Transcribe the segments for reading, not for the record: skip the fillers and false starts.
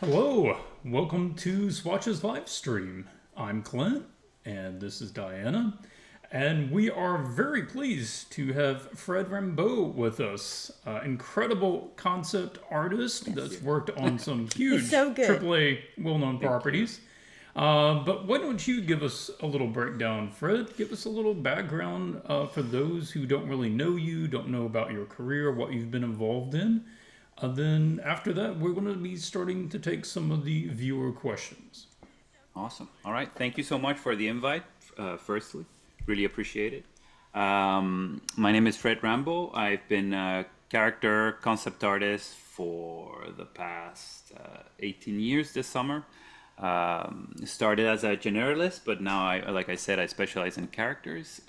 Hello, welcome to Swatches live stream. I'm Clint, and this is Diana, and we are very pleased to have Fred Rambaud with us, incredible concept artist that's worked on some huge so good. AAA well-known properties. But why don't you give us a little breakdown, Fred? Give us a little background for those who don't really know you, don't know about your career, what you've been involved in. Then after that, we're going to be starting to take some of the viewer questions. Awesome. All right. Thank you so much for the invite. Firstly, really appreciate it. My name is Fred Rambaud. I've been a character concept artist for the past 18 years this summer. Started as a generalist, but now, like I said, I specialize in characters,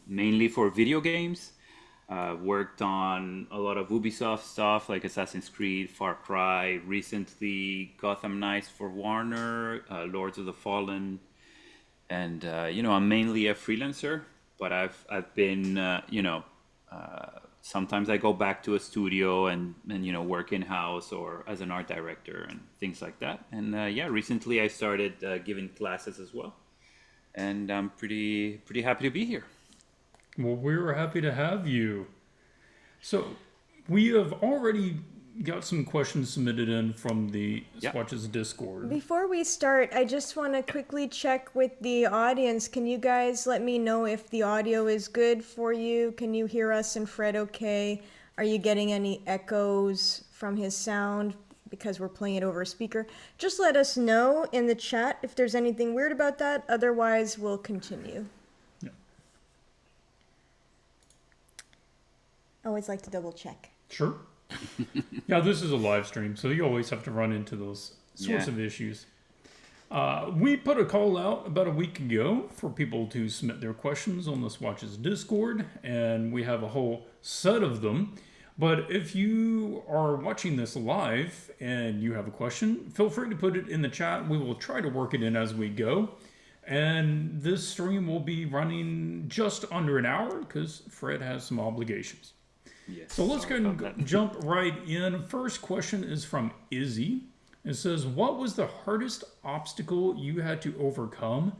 mainly for video games. Worked on a lot of Ubisoft stuff like Assassin's Creed, Far Cry, recently Gotham Knights for Warner, Lords of the Fallen, and I'm mainly a freelancer. But I've been sometimes I go back to a studio and work in house or as an art director and things like that. And recently I started giving classes as well, and I'm pretty happy to be here. Well, we're happy to have you. So, we have already got some questions submitted in from the Yeah. Swatches Discord. Before we start, I just want to quickly check with the audience. Can you guys let me know if the audio is good for you? Can you hear us and Fred okay? Are you getting any echoes from his sound because we're playing it over a speaker? Just let us know in the chat if there's anything weird about that. Otherwise, we'll continue. Always like to double check. Sure. Yeah, this is a live stream, so you always have to run into those sorts of issues. We put a call out about a week ago for people to submit their questions on the Swatches Discord, and we have a whole set of them. But if you are watching this live and you have a question, feel free to put it in the chat. We will try to work it in as we go. And this stream will be running just under an hour because Fred has some obligations. Yes. So let's go and jump right in. First question is from Izzy. It says, what was the hardest obstacle you had to overcome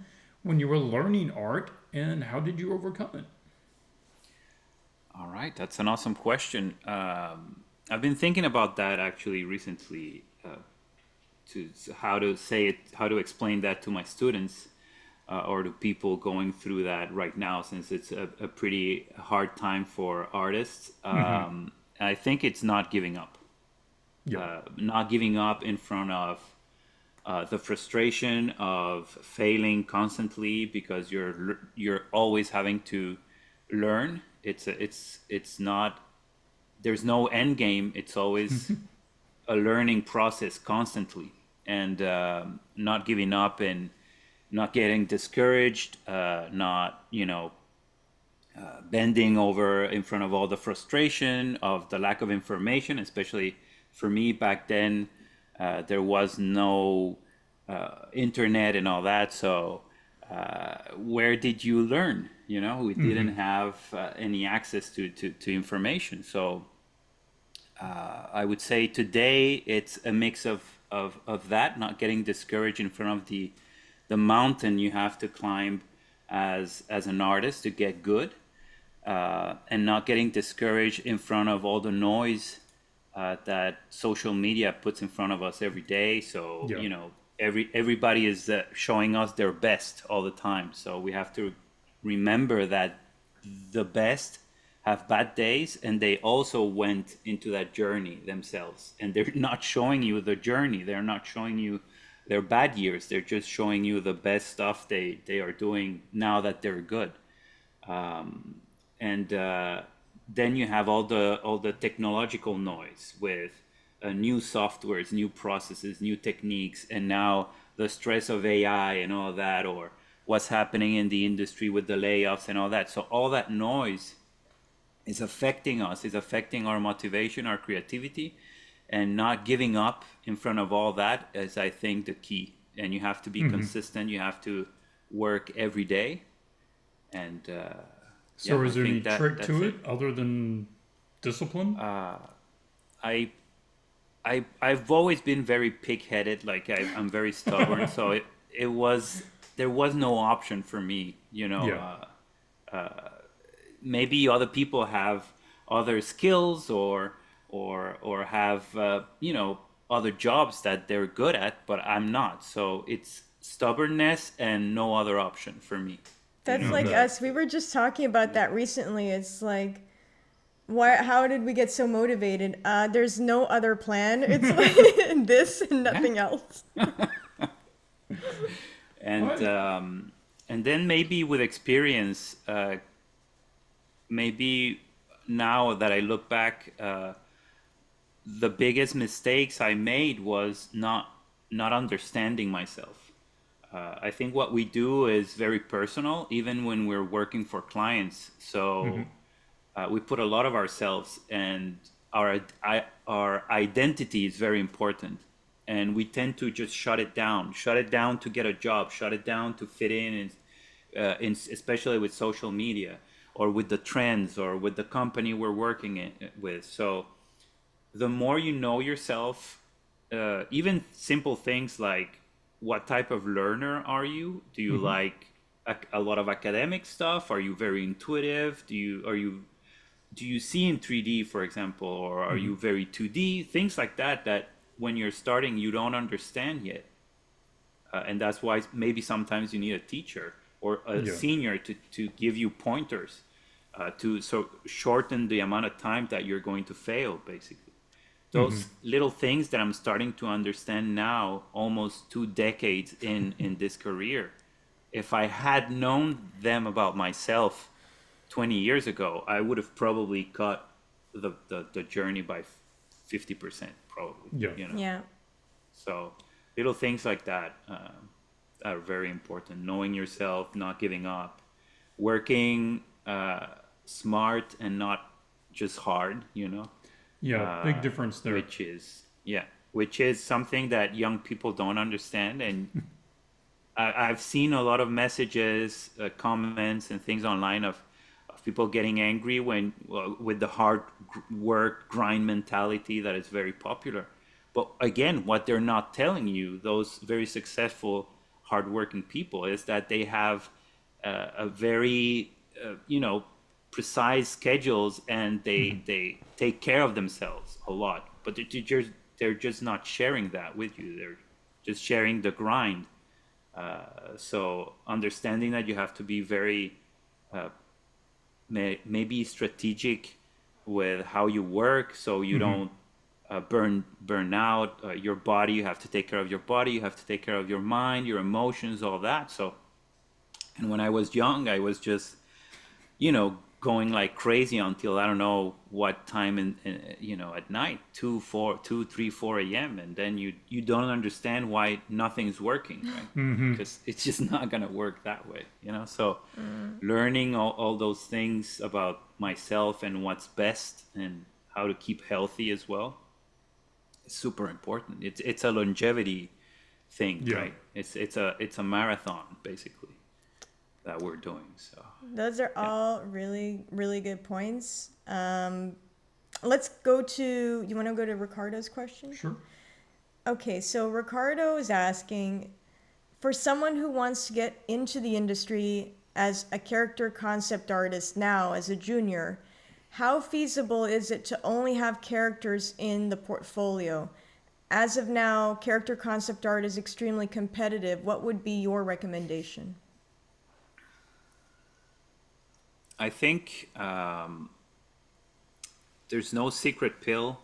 when you were learning art, and how did you overcome it? All right, that's an awesome question. I've been thinking about that actually recently, to how to say it, how to explain that to my students or to people going through that right now, since it's a pretty hard time for artists. I think it's not giving up. Not giving up in front of the frustration of failing constantly, because you're always having to learn. It's not, there's no end game. It's always a learning process constantly, and not giving up and not getting discouraged, not bending over in front of all the frustration of the lack of information. Especially for me back then, there was no internet and all that. So where did you learn? We didn't have any access to information. So I would say today it's a mix of that, not getting discouraged in front of the mountain you have to climb as an artist to get good, and not getting discouraged in front of all the noise that social media puts in front of us every day. So everybody is showing us their best all the time. So we have to remember that the best have bad days, and they also went into that journey themselves, and they're not showing you the journey. They're not showing you their bad years. They're just showing you the best stuff they are doing now that they're good. And then you have all the technological noise with new softwares, new processes, new techniques, and now the stress of AI and all that, or what's happening in the industry with the layoffs and all that. So all that noise is affecting us, is affecting our motivation, our creativity. And not giving up in front of all that is, I think, the key. And you have to be consistent. You have to work every day. And so is there any trick to it other than discipline? I I've always been very pig-headed. Like I'm very stubborn. So it was there was no option for me. You know, Yeah. maybe other people have other skills or have you know, other jobs that they're good at, but I'm not. So it's stubbornness and no other option for me. You That's know like the us. We were just talking about that recently. It's like, why? How did we get so motivated? There's no other plan. It's like this and yeah. nothing else. And What? and then maybe with experience, maybe now that I look back, the biggest mistakes I made was not understanding myself. I think what we do is very personal, even when we're working for clients. So we put a lot of ourselves, and our identity is very important. And we tend to just shut it down to get a job, shut it down to fit especially with social media or with the trends or with the company we're with. So the more you know yourself, even simple things like what type of learner are you? Do you like a lot of academic stuff? Are you very intuitive? Do you see in 3D, for example, or are you very 2D? Things like that that when you're starting you don't understand yet, and that's why maybe sometimes you need a teacher or a Yeah. senior to give you pointers, to so shorten the amount of time that you're going to fail, basically. Those little things that I'm starting to understand now, almost 2 decades in this career. If I had known them about myself 20 years ago, I would have probably cut the journey by 50%, probably. Yeah. You know, Yeah. so little things like that are very important. Knowing yourself, not giving up, working smart and not just hard. You know, Yeah. Big difference there. which is yeah, which is something that young people don't understand. And I've seen a lot of messages, comments, and things online of people getting angry when with the hard work grind mentality that is very popular. But again, what they're not telling you, those very successful, hardworking people, is that they have a very you know, precise schedules, and they take care of themselves a lot. But they're just not sharing that with you. They're just sharing the grind. So understanding that you have to be very maybe strategic with how you work, so you don't burn out your body. You have to take care of your body. You have to take care of your mind, your emotions, all that. So, and when I was young, I was just, you know, going like crazy until I don't know what time you know, at night, 2, 3, 4 a.m. And then you don't understand why nothing's working, right? Because it's just not gonna work that way, you know. So learning all those things about myself and what's best and how to keep healthy as well is super important. It's a longevity thing, Yeah. right? It's a marathon, basically, that we're doing. So Those are all really, really good points. Let's go to, you want to go to Ricardo's question? Sure. Okay, so Ricardo is asking, for someone who wants to get into the industry as a character concept artist now as a junior, how feasible is it to only have characters in the portfolio? As of now, character concept art is extremely competitive. What would be your recommendation? I think there's no secret pill.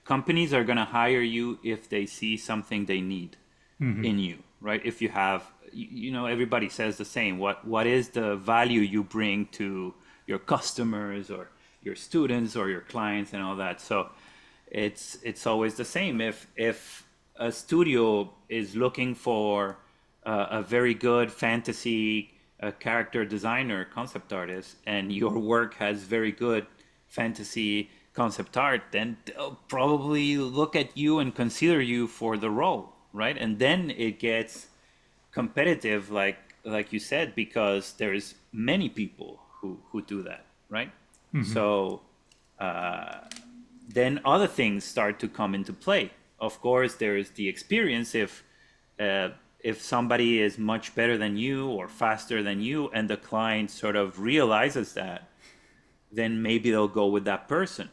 Companies are going to hire you if they see something they need in you, right? If you have, you know, everybody says the same. What is the value you bring to your customers or your students or your clients and all that? So it's always the same. If a studio is looking for a very good fantasy character designer, concept artist, and your work has very good fantasy concept art, then they'll probably look at you and consider you for the role, right? And then it gets competitive, like you said, because there's many people who do that, right? So then other things start to come into play. Of course, there is the experience. If somebody is much better than you or faster than you, and the client sort of realizes that, then maybe they'll go with that person.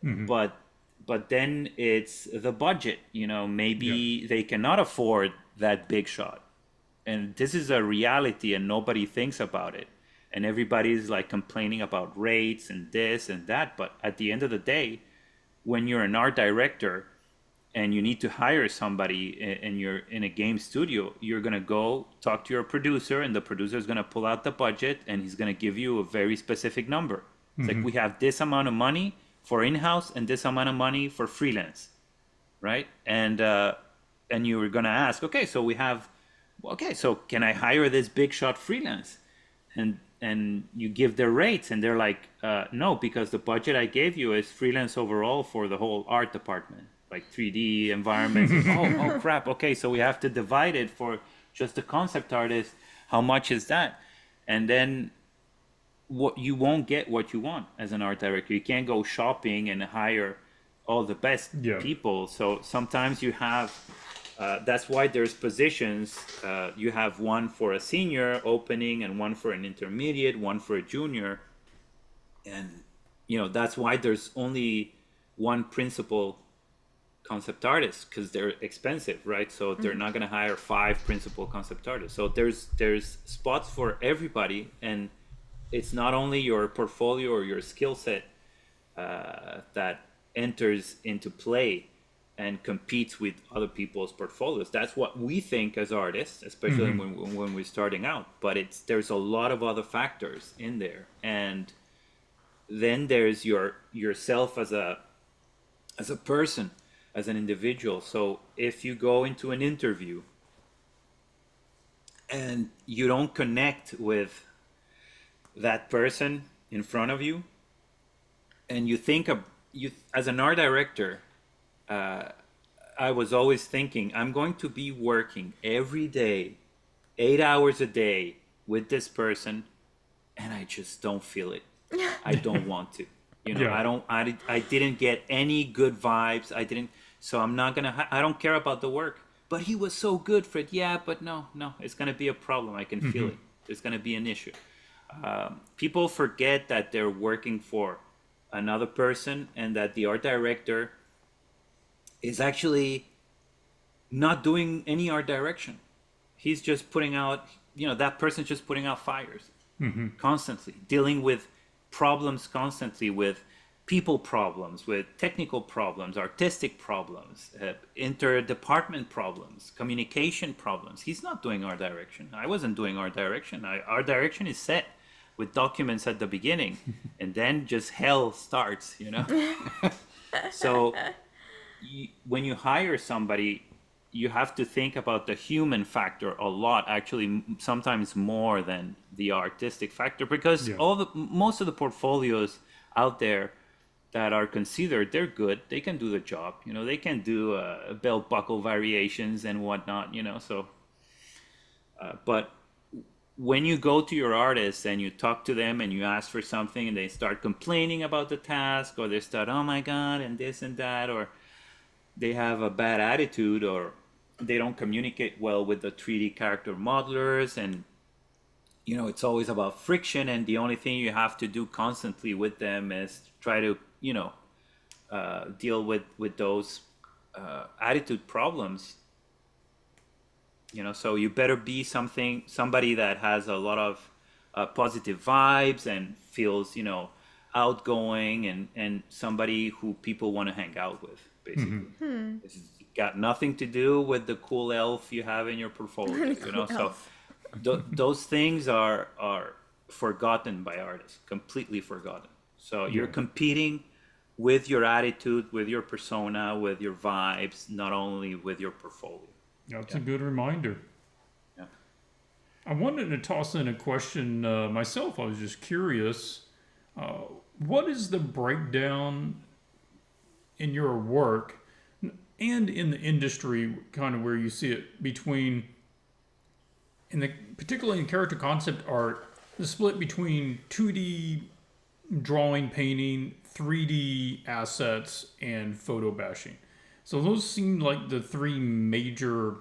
But then it's the budget. Maybe they cannot afford that big shot, and this is a reality, and nobody thinks about it. And everybody's like complaining about rates and this and that. But at the end of the day, when you're an art director and you need to hire somebody and you're in a game studio, you're going to go talk to your producer, and the producer is going to pull out the budget, and he's going to give you a very specific number. It's like, we have this amount of money for in-house and this amount of money for freelance, right? And you're going to ask, okay, so can I hire this big shot freelance? And you give their rates, and they're like, no, because the budget I gave you is freelance overall for the whole art department, like 3D environments. oh crap, okay, so we have to divide it for just the concept artist. How much is that? And then you won't get what you want as an art director. You can't go shopping and hire all the best people. So sometimes you have, that's why there's positions. You have one for a senior opening, and one for an intermediate, one for a junior. And, that's why there's only one principal concept artist, because they're expensive, right? So they're not going to hire 5 principal concept artists. So there's spots for everybody, and it's not only your portfolio or your skill set that enters into play and competes with other people's portfolios. That's what we think as artists, especially when we're starting out. But there's a lot of other factors in there, and then there's yourself as a person, as an individual. So if you go into an interview and you don't connect with that person in front of you, and you think of you as an art director, I was always thinking, I'm going to be working every day 8 hours a day with this person, and I just don't feel it. I don't want to. I didn't get any good vibes. So I'm not gonna I don't care about the work. But he was so good, Fred. Yeah, but no, it's gonna be a problem. I can feel it. It's gonna be an issue. People forget that they're working for another person, and that the art director is actually not doing any art direction. He's just putting out, that person's just putting out fires constantly, dealing with problems constantly, with people problems, with technical problems, artistic problems, inter-department problems, communication problems. He's not doing art direction. I wasn't doing art direction. Art direction is set with documents at the beginning, and then just hell starts, So when you hire somebody, you have to think about the human factor a lot, actually, sometimes more than the artistic factor, because most of the portfolios out there that are considered, they're good. They can do the job. They can do belt buckle variations and whatnot. So, but when you go to your artists and you talk to them and you ask for something, and they start complaining about the task, or they start, oh my God, and this and that, or they have a bad attitude, or they don't communicate well with the 3D character modelers, and it's always about friction, and the only thing you have to do constantly with them is try to deal with those attitude problems. So you better be somebody that has a lot of positive vibes and feels outgoing, and somebody who people want to hang out with, basically. It's got nothing to do with the cool elf you have in your portfolio. So those things are forgotten by artists, completely forgotten. So you're competing with your attitude, with your persona, with your vibes, not only with your portfolio. That's a good reminder. Yeah. I wanted to toss in a question myself. I was just curious. What is the breakdown in your work and in the industry, kind of where you see it, between, particularly in character concept art, the split between 2D drawing, painting, 3D assets, and photo bashing. So those seem like the three major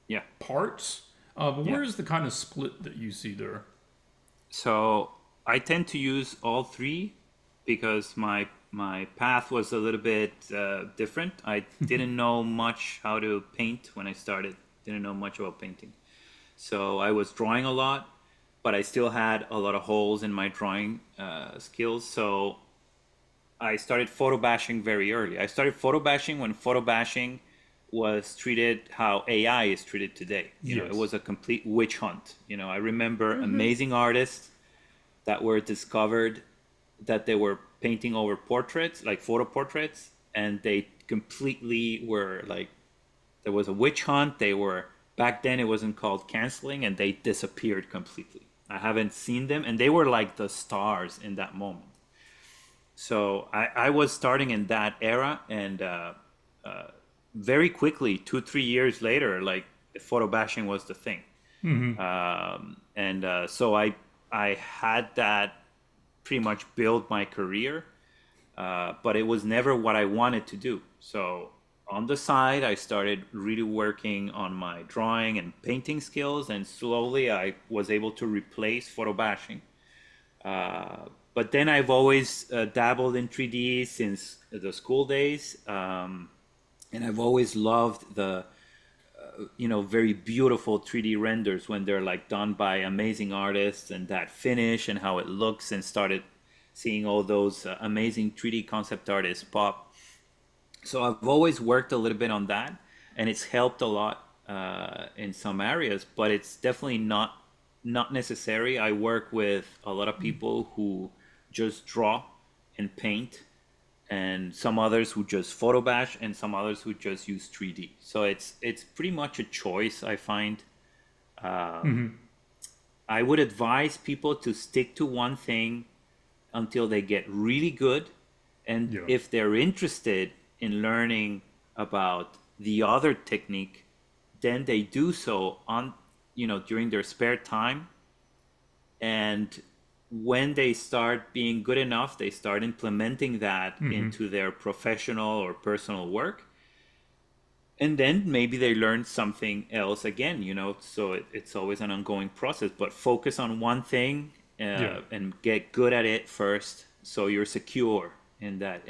Yeah. parts. But Yeah. where's the kind of split that you see there? So I tend to use all three because my path was a little bit different. I didn't know much how to paint when I started. Didn't know much about painting. So I was drawing a lot, but I still had a lot of holes in my drawing skills. So I started photo bashing very early. I started photo bashing when photo bashing was treated how AI is treated today. You know, it Yes. was a complete witch hunt. You know, I remember amazing artists that were discovered that they were painting over portraits, like photo portraits, and they completely were like, there was a witch hunt. They were, back then it wasn't called canceling, and they disappeared completely. I haven't seen them, and they were like the stars in that moment. So I was starting in that era, and very quickly, 2 3 years later, like photo bashing was the thing. So I had that pretty much build my career, but it was never what I wanted to do. So on the side, I started really working on my drawing and painting skills, and slowly I was able to replace photo bashing. But then I've always dabbled in 3D since the school days, and I've always loved the very beautiful 3D renders when they're like done by amazing artists, and that finish and how it looks, and started seeing all those amazing 3D concept artists pop. So I've always worked a little bit on that, and it's helped a lot in some areas, but it's definitely not necessary. I work with a lot of people who just draw and paint, and some others who just photo bash, and some others who just use 3D. So it's pretty much a choice, I find. I would advise people to stick to one thing until they get really good, and Yeah. if they're interested in learning about the other technique, then they do so on during their spare time. And when they start being good enough, they start implementing that into their professional or personal work, and then maybe they learn something else again. So it's always an ongoing process, but focus on one thing, Yeah. and get good at it first, so you're secure in that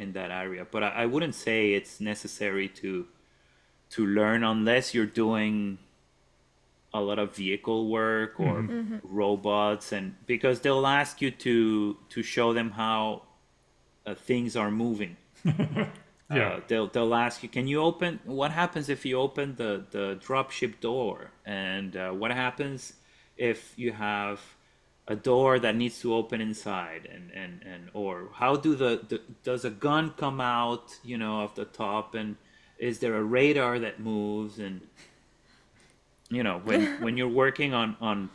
area. But I wouldn't say it's necessary to learn unless you're doing a lot of vehicle work or robots, and because they'll ask you to show them how things are moving. Yeah. They'll ask you, can you open, what happens if you open the dropship door, and what happens if you have a door that needs to open inside, and or how does a gun come out of the top, and is there a radar that moves, and when you're working on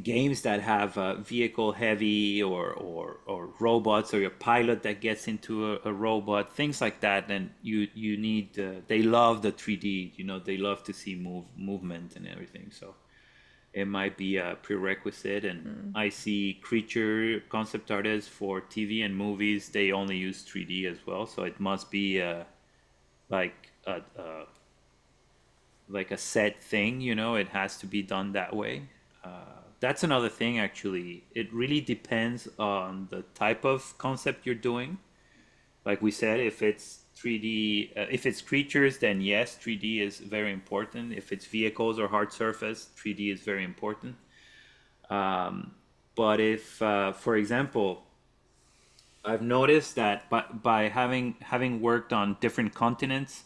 games that have vehicle heavy, or robots, or your pilot that gets into a robot, things like that, then you need they love the 3D, they love to see movement and everything. So it might be a prerequisite. And I see creature concept artists for TV and movies, they only use 3D as well, so it must be like a set thing. It has to be done that way. That's another thing, actually. It really depends on the type of concept you're doing. Like we said, if it's 3D, if it's creatures, then yes, 3D is very important. If it's vehicles or hard surface, 3D is very important. But if, for example, I've noticed that by having worked on different continents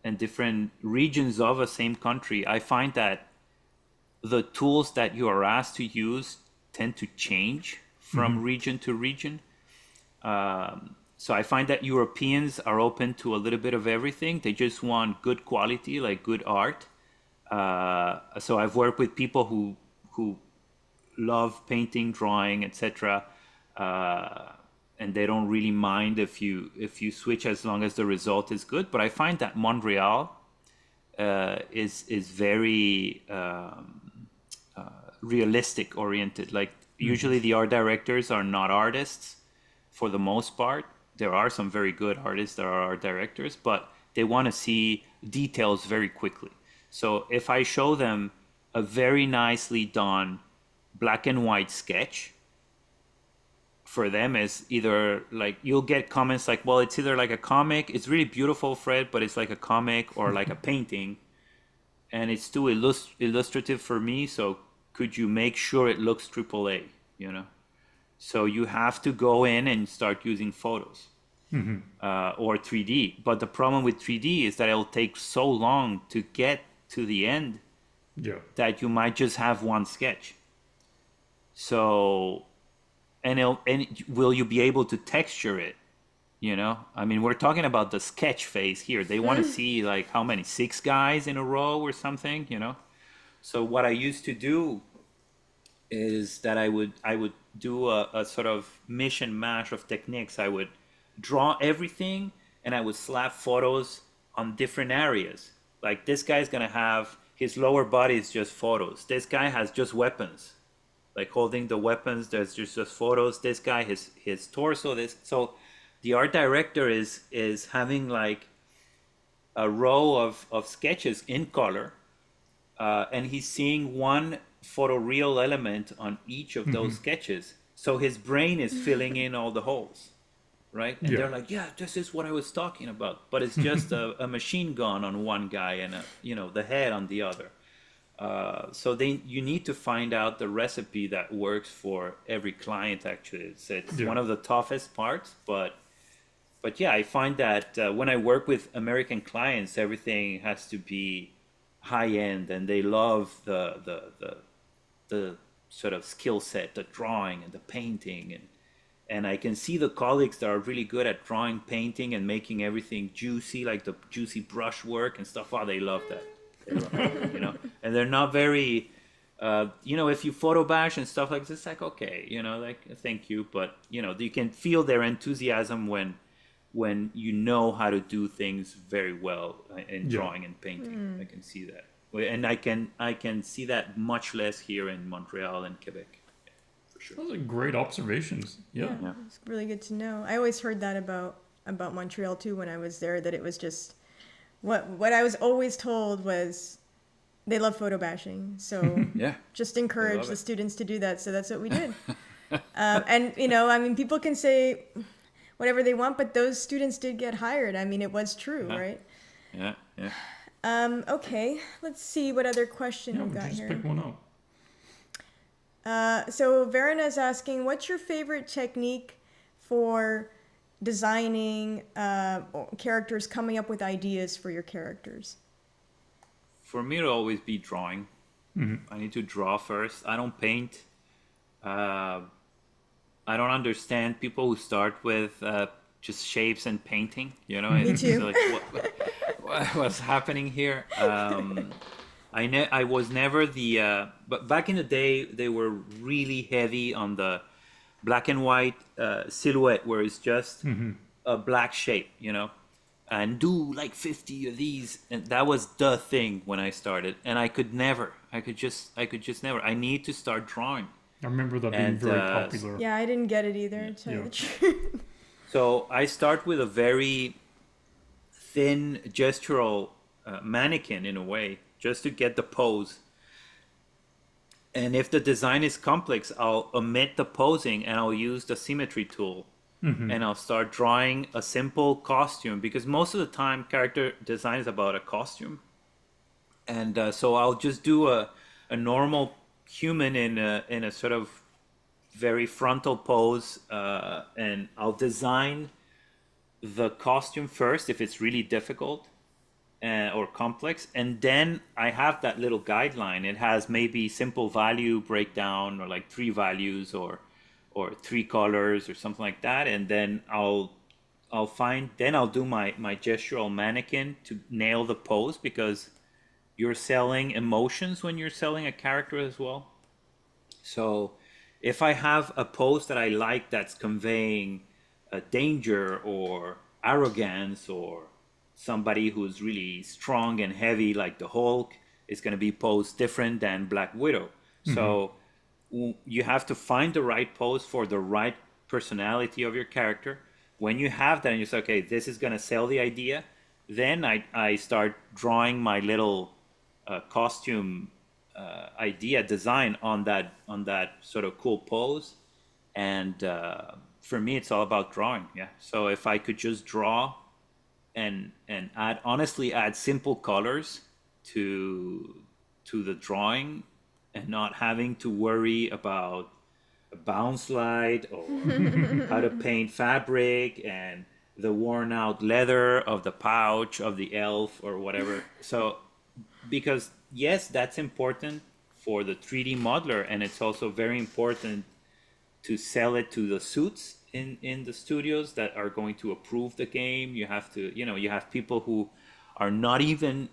and different regions of a same country, I find that the tools that you are asked to use tend to change from region to region. So I find that Europeans are open to a little bit of everything. They just want good quality, like good art. So I've worked with people who love painting, drawing, etc. And they don't really mind if you switch, as long as the result is good. But I find that Montreal is very realistic oriented. Like usually the art directors are not artists, for the most part. There are some very good artists, there are directors, but they want to see details very quickly. So if I show them a very nicely done black and white sketch, for them is either like, you'll get comments like, well, it's either like a comic, it's really beautiful, Fred, but it's like a comic, or like a painting, and it's too illustrative for me, so could you make sure it looks AAA, you know? So you have to go in and start using photos, or 3D. But the problem with 3D is that it'll take so long to get to the end that you might just have one sketch. So, and will you be able to texture it? You know, I mean, we're talking about the sketch phase here. They want to see like how many, 6 guys in a row or something, you know? So what I used to do is that I would do a sort of mish and mash of techniques. I would draw everything and I would slap photos on different areas. Like, this guy's gonna have his lower body is just photos. This guy has just weapons, like holding the weapons. There's just photos. This guy, his torso. So the art director is having like a row of sketches in color, and he's seeing one photoreal element on each of those sketches. So his brain is filling in all the holes, right? And they're like, yeah, this is what I was talking about. But it's just a machine gun on one guy and the head on the other. So you need to find out the recipe that works for every client. Actually, it's one of the toughest parts. But yeah, I find that when I work with American clients, everything has to be high end, and they love the sort of skill set, the drawing and the painting, and I can see the colleagues that are really good at drawing, painting, and making everything juicy, like the juicy brush work and stuff. Oh, they love that. They love it, you know. And they're not very, if you photo bash and stuff like this, it's like, okay, like, thank you, but you can feel their enthusiasm when you know how to do things very well in drawing and painting. I can see that. And I can see that much less here in Montreal and Quebec, for sure. Those are great observations. Yeah. It's really good to know. I always heard that about Montreal too when I was there, that it was just what I was always told was they love photo bashing. So just encourage the students to do that. So that's what we did. And I mean, people can say whatever they want, but those students did get hired. I mean, it was true, right? Yeah. Okay, let's see what other question we've got just here. pick one up. So Verena's asking, what's your favorite technique for designing characters, coming up with ideas for your characters? For me, it'll always be drawing. I need to draw first. I don't paint. I don't understand people who start with just shapes and painting. Me too. Like, what's happening here? I was never but back in the day, they were really heavy on the black and white silhouette, where it's just a black shape, and do like 50 of these, and that was the thing when I started, and I could just never. I need to start drawing. I remember that being very popular. Yeah, I didn't get it either, to tell you the truth. So I start with a very thin gestural mannequin, in a way, just to get the pose. And if the design is complex, I'll omit the posing and I'll use the symmetry tool. And I'll start drawing a simple costume, because most of the time character design is about a costume. And so I'll just do a normal human in a sort of very frontal pose, and I'll design the costume first if it's really difficult or complex, and then I have that little guideline. It has maybe simple value breakdown, or like 3 values, or 3 colors, or something like that, and then I'll do my gestural mannequin to nail the pose, because you're selling emotions when you're selling a character as well. So if I have a pose that I like that's conveying danger or arrogance, or somebody who's really strong and heavy like the Hulk, is going to be posed different than Black Widow. So you have to find the right pose for the right personality of your character. When you have that and you say, okay, this is going to sell the idea, then I start drawing my little costume idea design on that sort of cool pose. And for me, it's all about drawing. Yeah. So if I could just draw and add simple colors to the drawing, and not having to worry about a bounce light or how to paint fabric and the worn out leather of the pouch of the elf or whatever. So, because yes, that's important for the 3D modeler, and it's also very important to sell it to the suits in the studios that are going to approve the game. You have to, you have people who are not even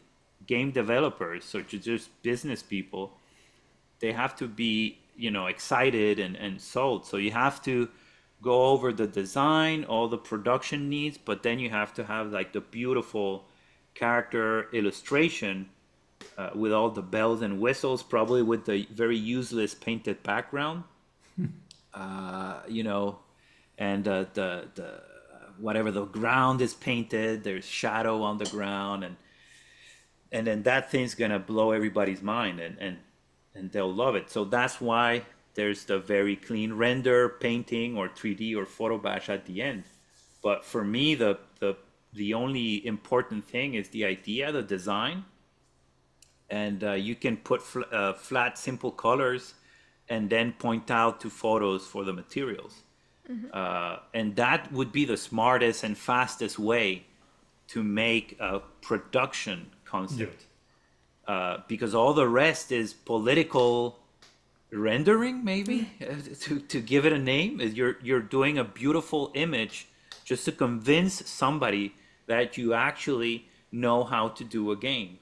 game developers, so just business people. They have to be, excited and sold. So you have to go over the design, all the production needs, but then you have to have like the beautiful character illustration with all the bells and whistles, probably with the very useless painted background, and the whatever, the ground is painted, there's shadow on the ground, and then that thing's gonna blow everybody's mind, and they'll love it. So that's why there's the very clean render, painting, or 3D or photo bash at the end. But for me, the only important thing is the idea, the design, and you can put flat, simple colors, and then point out to photos for the materials. And that would be the smartest and fastest way to make a production concept. Because all the rest is political rendering, maybe, to give it a name. You're doing a beautiful image just to convince somebody that you actually know how to do a game,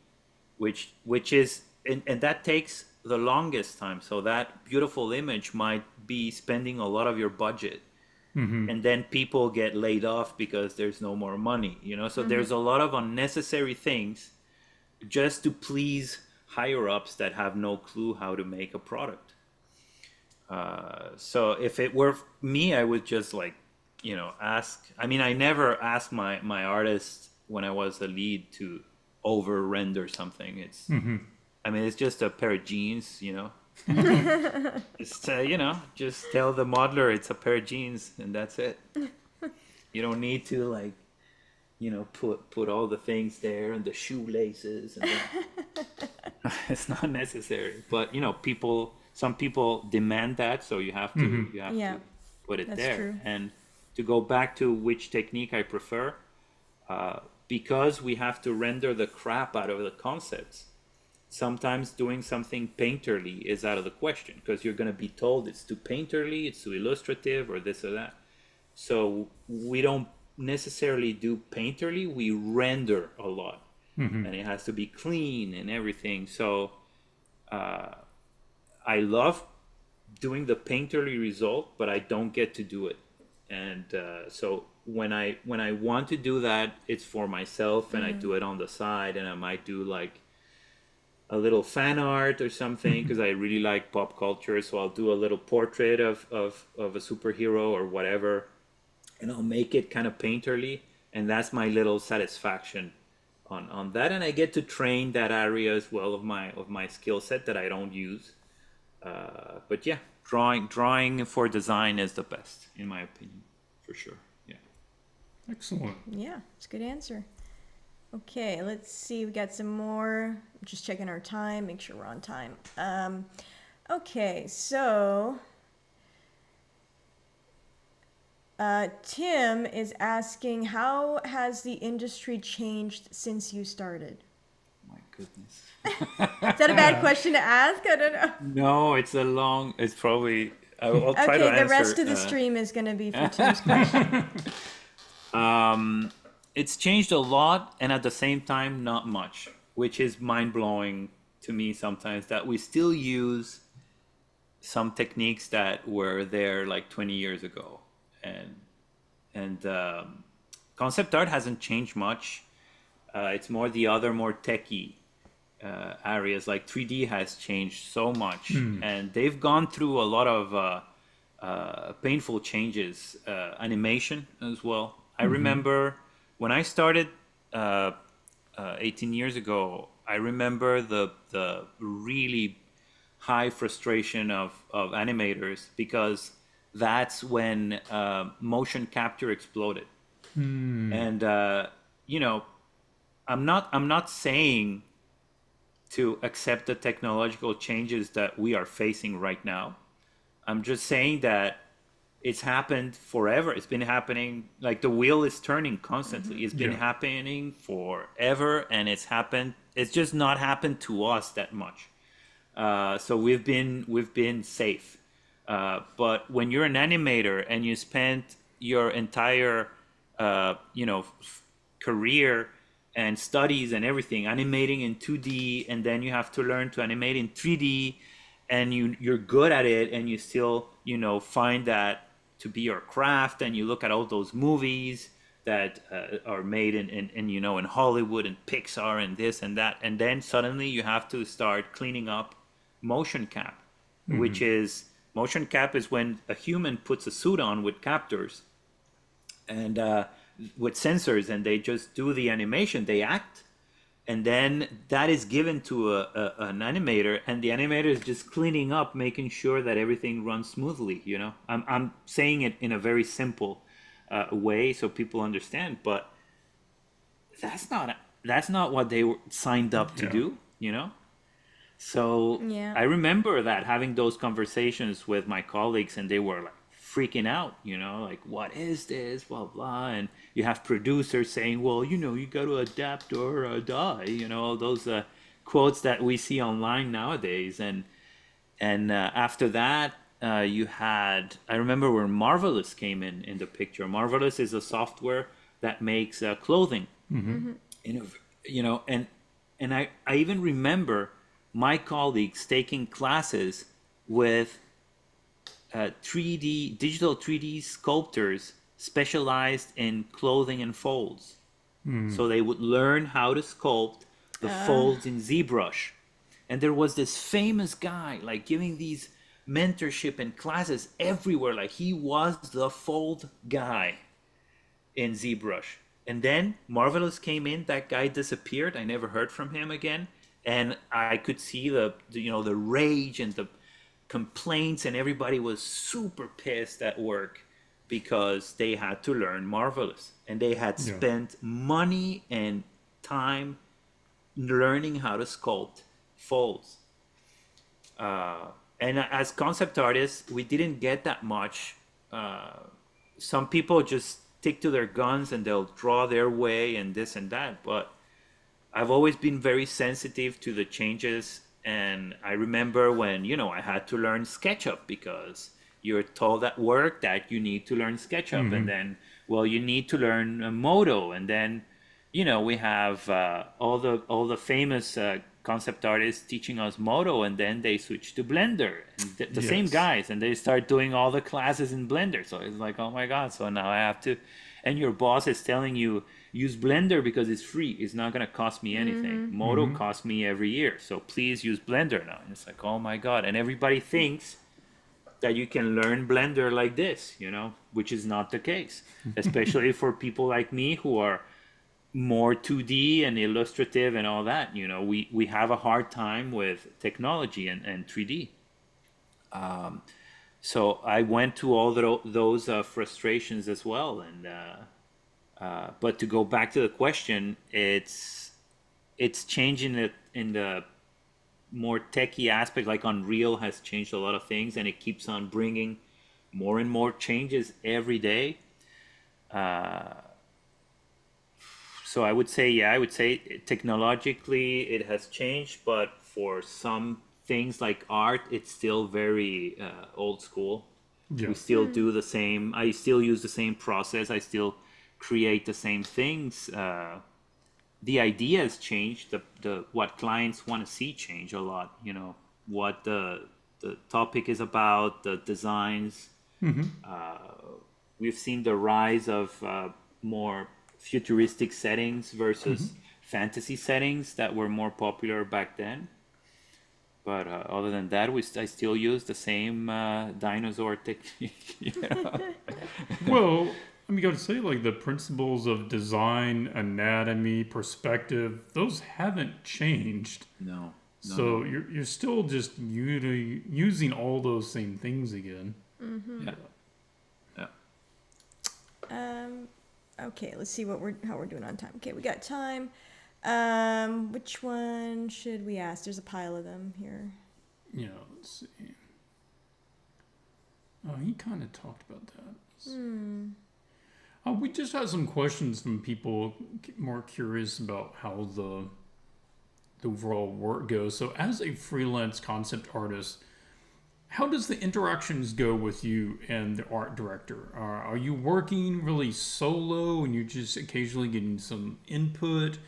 which is, and that takes the longest time. So that beautiful image might be spending a lot of your budget. And then people get laid off because there's no more money, so there's a lot of unnecessary things just to please higher ups that have no clue how to make a product. So if it were me, I would just ask. I mean, I never asked my artists when I was a lead to over render something. It's, I mean, it's just a pair of jeans, Just just tell the modeler it's a pair of jeans, and that's it. You don't need to put all the things there and the shoelaces. And it's not necessary. But some people demand that, so you have to to put it there. True. And to go back to which technique I prefer, because we have to render the crap out of the concepts. Sometimes doing something painterly is out of the question, because you're going to be told it's too painterly, it's too illustrative, or this or that. So we don't necessarily do painterly, we render a lot. And it has to be clean and everything. So I love doing the painterly result, but I don't get to do it. And so when I want to do that, it's for myself, and I do it on the side, and I might do a little fan art or something, because I really like pop culture. So I'll do a little portrait of a superhero or whatever, and I'll make it kind of painterly, and that's my little satisfaction on that. And I get to train that area as well of my skill set that I don't use. But yeah, drawing for design is the best, in my opinion, for sure. Yeah. Excellent. Yeah, it's a good answer. Okay, let's see. We got some more. Just checking our time, make sure we're on time. Okay, so Tim is asking, how has the industry changed since you started? My goodness. Is that a bad question to ask? I don't know. No, it's probably, I'll try to answer. Okay, the rest of the stream is going to be for Tim's question. It's changed a lot, and at the same time, not much, which is mind-blowing to me sometimes, that we still use some techniques that were there 20 years ago. And concept art hasn't changed much. It's more the other, more techie areas. Like 3D has changed so much, and they've gone through a lot of painful changes, animation as well. I remember when I started 18 years ago, I remember the really high frustration of animators because that's when motion capture exploded. And you know, I'm not saying to accept the technological changes that we are facing right now. I'm just saying that it's happened forever. It's been happening, like the wheel is turning constantly. It's been Yeah. happening forever, and it's just not happened to us that much. So we've been safe. But when you're an animator and you spent your entire career and studies and everything animating in 2D, and then you have to learn to animate in 3D, and you're good at it, and you still find that to be your craft, and you look at all those movies that are made in Hollywood and Pixar and this and that, and then suddenly you have to start cleaning up motion cap, which is motion cap is when a human puts a suit on with captors and with sensors, and they just do the animation, they act, and then that is given to an animator, and the animator is just cleaning up, making sure that everything runs smoothly. I'm saying it in a very simple way so people understand, but that's not what they were signed up to Yeah. do. So Yeah. I remember that having those conversations with my colleagues, and they were like freaking out, like, what is this, blah, blah. And you have producers saying, well, you got to adapt or die, all those quotes that we see online nowadays. And after that, I remember when Marvelous came in the picture. Marvelous is a software that makes clothing. In and I even remember my colleagues taking classes with digital 3D sculptors specialized in clothing and folds. So they would learn how to sculpt the folds in ZBrush. And there was this famous guy like giving these mentorship and classes everywhere. Like he was the fold guy in ZBrush. And then Marvelous came in, that guy disappeared. I never heard from him again. And I could see the rage and the complaints, and everybody was super pissed at work because they had to learn Marvelous, and they had Yeah. spent money and time learning how to sculpt folds. And as concept artists, we didn't get that much. Some people just stick to their guns and they'll draw their way and this and that, but I've always been very sensitive to the changes. And I remember when, I had to learn SketchUp because you're told at work that you need to learn SketchUp. And then, well, you need to learn Modo. And then, we have all the famous concept artists teaching us Modo, and then they switch to Blender. And the same Yes. guys, and they start doing all the classes in Blender. So it's like, oh my God, so now I have to. And your boss is telling you, use Blender because it's free. It's not going to cost me anything. Modo costs me every year. So please use Blender now. And it's like, oh my God. And everybody thinks that you can learn Blender like this, which is not the case. Especially for people like me who are more 2D and illustrative and all that. We have a hard time with technology and 3D. So I went to all those frustrations as well. And but to go back to the question, it's changing it in the more techie aspect. Like Unreal has changed a lot of things, and it keeps on bringing more and more changes every day. So I would say technologically it has changed, but for some things like art, it's still very old school. Yeah. We still do the same. I still use the same process. I still create the same things. The ideas change. The what clients want to see change a lot. What the topic is about, the designs. We've seen the rise of more futuristic settings versus fantasy settings that were more popular back then. But other than that, I still use the same dinosaur technique. Well, I mean, you got to say, like, the principles of design, anatomy, perspective, those haven't changed. No. So you're still just using all those same things again. Yeah. Okay, let's see how we're doing on time. Okay, we got time. Which one should we ask? There's a pile of them here. Yeah, let's see. Oh, he kind of talked about that. We just had some questions from people more curious about how the overall work goes. So, as a freelance concept artist, how does the interactions go with you and the art director? Are you working really solo and you're just occasionally getting some input?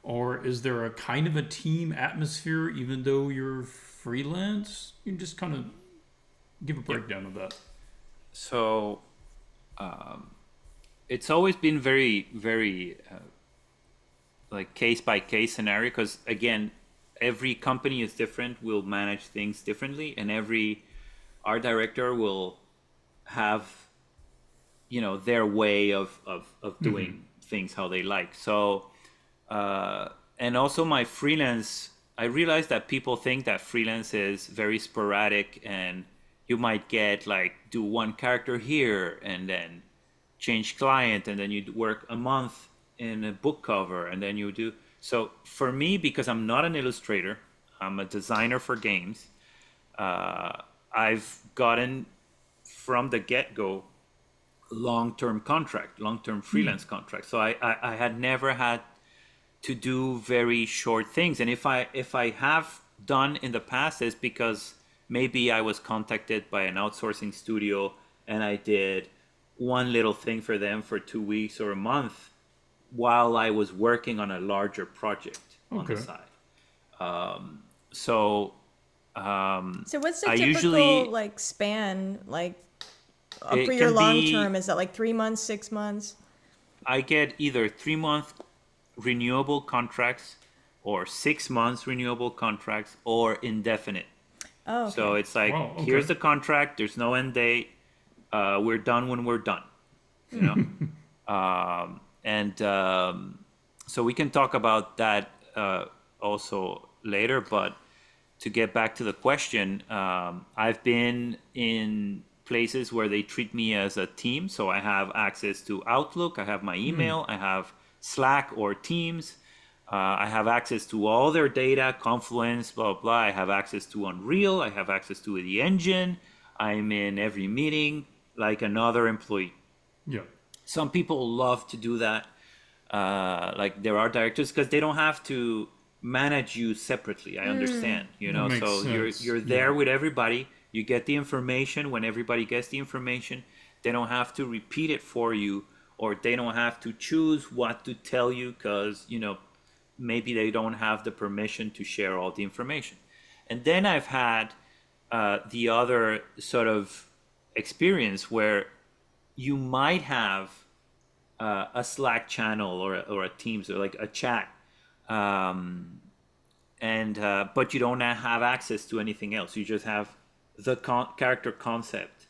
Or is there a kind of a team atmosphere even though you're freelance? You can just kind of give a breakdown of that. So it's always been very, very like case by case scenario, because again, every company is different, will manage things differently, and every art director will have, their way of doing things how they like. So and also my freelance, I realized that people think that freelance is very sporadic, and you might get like do one character here and then change client, and then you work a month in a book cover, and then you do. So for me, because I'm not an illustrator, I'm a designer for games. I've gotten from the get-go long-term freelance contract. So I had never had to do very short things. And if I have done in the past, is because maybe I was contacted by an outsourcing studio and I did one little thing for them for 2 weeks or a month while I was working on a larger project on the side. So what's the I typical usually, like span like it for your can long be- term? Is that like 3 months, 6 months? I get either 3-month renewable contracts or 6 months renewable contracts or indefinite. Oh, okay. So it's like, Wow, okay. here's the contract. There's no end date. We're done when we're done. So we can talk about that also later. But to get back to the question, I've been in places where they treat me as a team. So I have access to Outlook. I have my email. I have Slack or Teams. I have access to all their data, Confluence, blah, blah. I have access to Unreal. I have access to the engine. I'm in every meeting like another employee. Yeah. Some people love to do that. Like there are directors, because they don't have to manage you separately. I understand, That makes so sense. you're there with everybody. You get the information when everybody gets the information. They don't have to repeat it for you, or they don't have to choose what to tell you because, maybe they don't have the permission to share all the information. And then I've had the other sort of experience where you might have a Slack channel or a Teams or like a chat, but you don't have access to anything else. You just have the character concept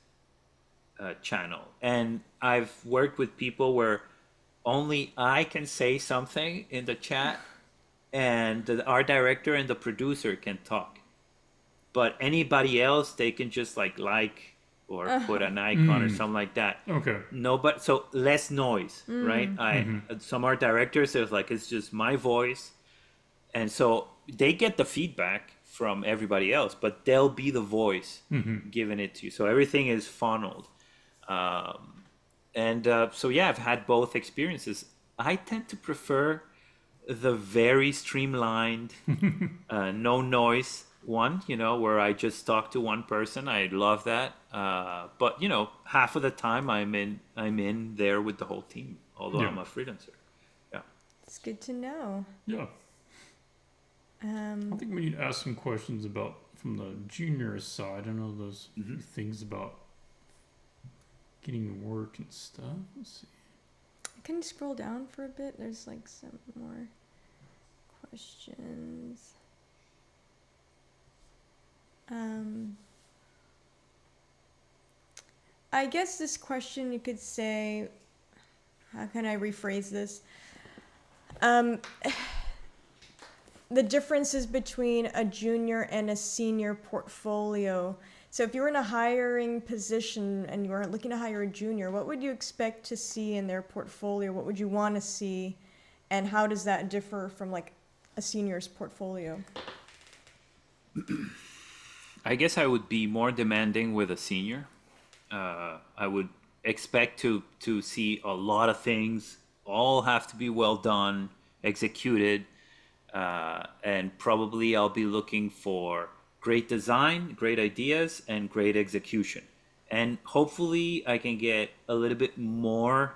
channel. And I've worked with people where only I can say something in the chat, and the art director and the producer can talk. But anybody else, they can just like or put an icon or something like that. Okay. No, but so less noise, right? Some art directors, it's just my voice, and so they get the feedback from everybody else, but they'll be the voice giving it to you. So everything is funneled, so yeah, I've had both experiences. I tend to prefer the very streamlined, no noise one, where I just talk to one person. I love that. But half of the time I'm in there with the whole team, although I'm a freelancer. Yeah. It's good to know. Yeah. I think we need to ask some questions about from the junior side. I know those things about getting work and stuff. Let's see. Can you scroll down for a bit? There's like some more questions. Um, I guess this question you could say, how can I rephrase this? Um, the differences between a junior and a senior portfolio. So if you were in a hiring position and you were looking to hire a junior, what would you expect to see in their portfolio? What would you want to see? And how does that differ from like a senior's portfolio? I guess I would be more demanding with a senior. I would expect to see a lot of things, all have to be well done, executed, and probably I'll be looking for great design, great ideas, and great execution. And hopefully, I can get a little bit more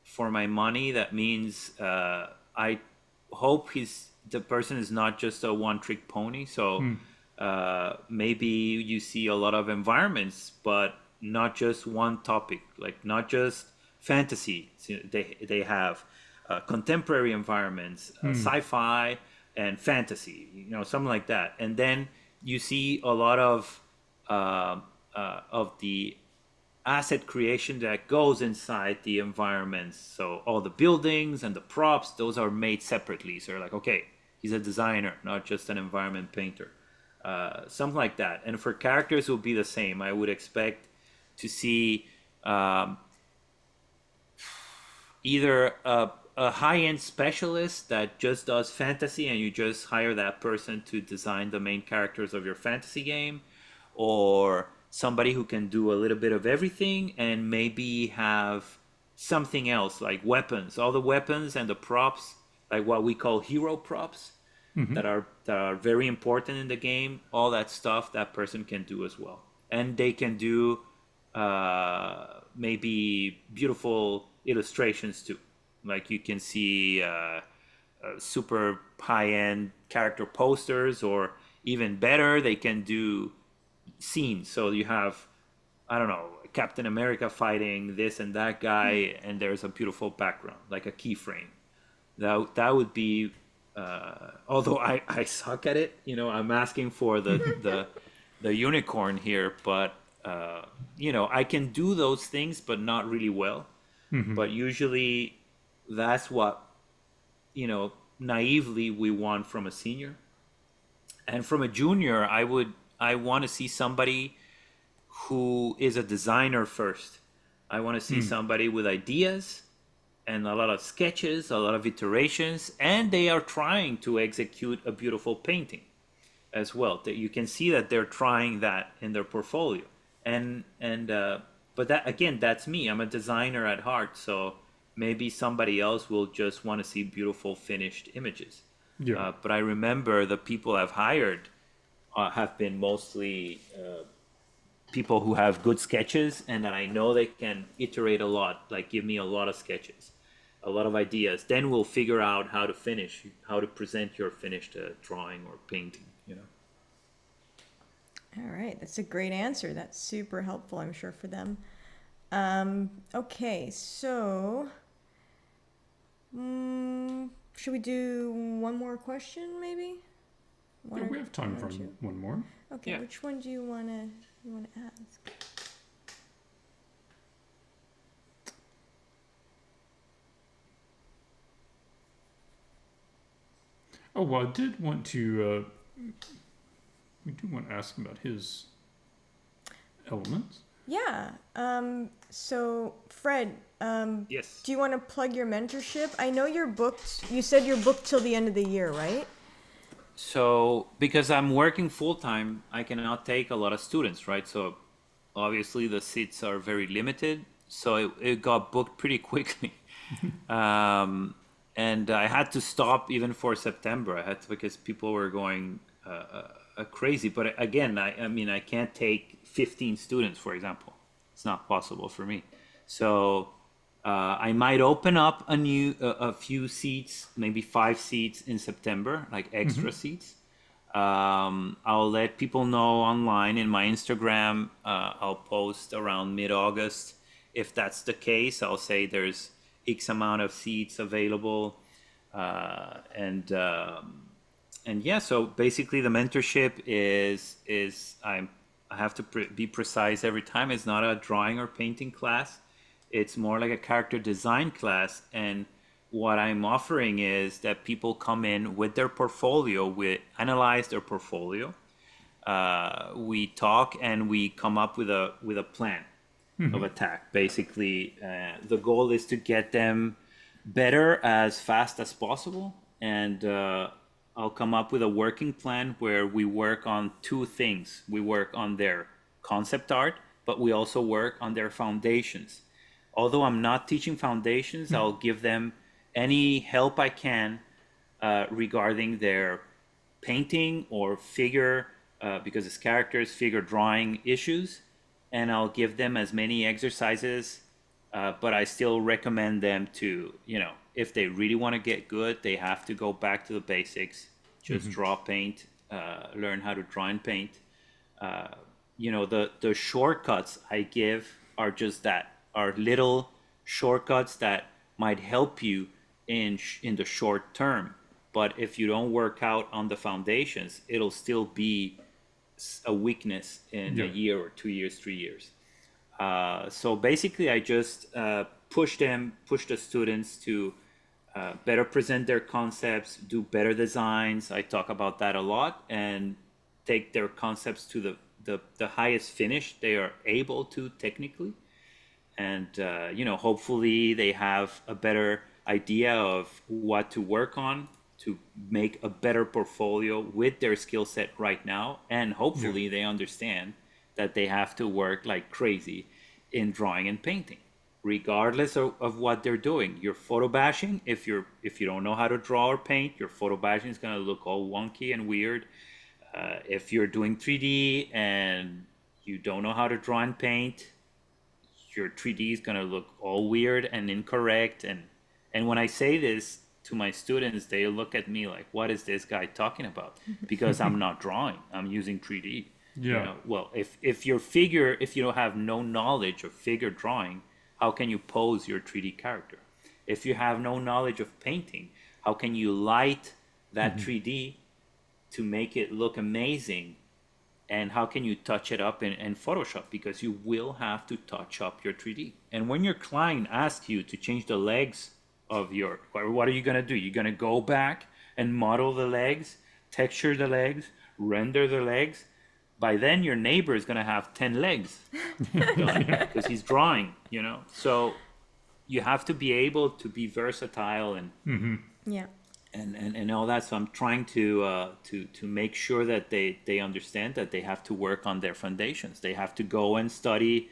for my money. That means I hope the person is not just a one-trick pony. So maybe you see a lot of environments, but not just one topic, like not just fantasy. So they have contemporary environments, sci-fi and fantasy, something like that. And then you see a lot of the asset creation that goes inside the environments. So all the buildings and the props, those are made separately. So you're like, okay, he's a designer, not just an environment painter. Something like that. And for characters, it will be the same. I would expect to see either a high-end specialist that just does fantasy and you just hire that person to design the main characters of your fantasy game, or somebody who can do a little bit of everything and maybe have something else like weapons, all the weapons and the props, like what we call hero props, that are very important in the game. All that stuff that person can do as well, and they can do maybe beautiful illustrations too. Like you can see super high-end character posters, or even better, they can do scenes. So you have, I don't know, Captain America fighting this and that guy, and there's a beautiful background, like a keyframe. That would be, although I suck at it, I'm asking for the unicorn here, but I can do those things, but not really well. But usually that's what, naively we want from a senior. And from a junior, I want to see somebody who is a designer first. I want to see somebody with ideas and a lot of sketches, a lot of iterations, and they are trying to execute a beautiful painting as well. That you can see that they're trying that in their portfolio. But that, again, that's me. I'm a designer at heart, so maybe somebody else will just want to see beautiful finished images. Yeah. But I remember the people I've hired have been mostly people who have good sketches, and that I know they can iterate a lot, like give me a lot of sketches, a lot of ideas. Then we'll figure out how to present your finished drawing or painting, All right, that's a great answer. That's super helpful, I'm sure, for them. Okay, so should we do one more question, maybe? Yeah, we have time for two? one more. Okay, Yeah. which one do you wanna ask? Oh, well, I did want to. We do want to ask about his elements. Yeah. So Fred, Yes. do you want to plug your mentorship? I know you're booked. You said you're booked till the end of the year, right? So because I'm working full time, I cannot take a lot of students, right? So obviously the seats are very limited. So it got booked pretty quickly. And I had to stop even for September. I had to, because people were going crazy. But again, I mean, I can't take 15 students, for example. It's not possible for me. So I might open up a few seats, maybe 5 seats in September, like extra seats. I'll let people know online in my Instagram. I'll post around mid-August. If that's the case, I'll say there's X amount of seats available. yeah, so basically the mentorship is I have to be precise every time. It's not a drawing or painting class. It's more like a character design class. And what I'm offering is that people come in with their portfolio, we analyze their portfolio, we talk, and we come up with a plan of attack. Basically, the goal is to get them better as fast as possible, and I'll come up with a working plan where we work on two things. We work on their concept art, but we also work on their foundations. Although I'm not teaching foundations, I'll give them any help I can regarding their painting or figure, because it's characters, figure drawing issues, and I'll give them as many exercises, but I still recommend them to, if they really want to get good, they have to go back to the basics, just draw, paint, learn how to draw and paint. The shortcuts I give are just that, are little shortcuts that might help you in the short term. But if you don't work out on the foundations, it'll still be a weakness in a year or 2 years, 3 years. So basically, I just push the students to better present their concepts, do better designs. I talk about that a lot, and take their concepts to the highest finish they are able to technically. And, hopefully they have a better idea of what to work on to make a better portfolio with their skill set right now. And hopefully they understand that they have to work like crazy in drawing and painting, regardless of what they're doing. You're photo bashing. If you don't know how to draw or paint, your photo bashing is going to look all wonky and weird. If you're doing 3D and you don't know how to draw and paint, your 3D is going to look all weird and incorrect. And when I say this to my students, they look at me like, what is this guy talking about? Because I'm not drawing, I'm using 3D. Yeah. Well, if you don't have no knowledge of figure drawing, how can you pose your 3D character? If you have no knowledge of painting, how can you light that 3D to make it look amazing? And how can you touch it up in Photoshop? Because you will have to touch up your 3D. And when your client asks you to change the legs of what are you going to do? You're going to go back and model the legs, texture the legs, render the legs. By then, your neighbor is going to have 10 legs because he's drawing, So you have to be able to be versatile and and all that. So I'm trying to make sure that they understand that they have to work on their foundations. They have to go and study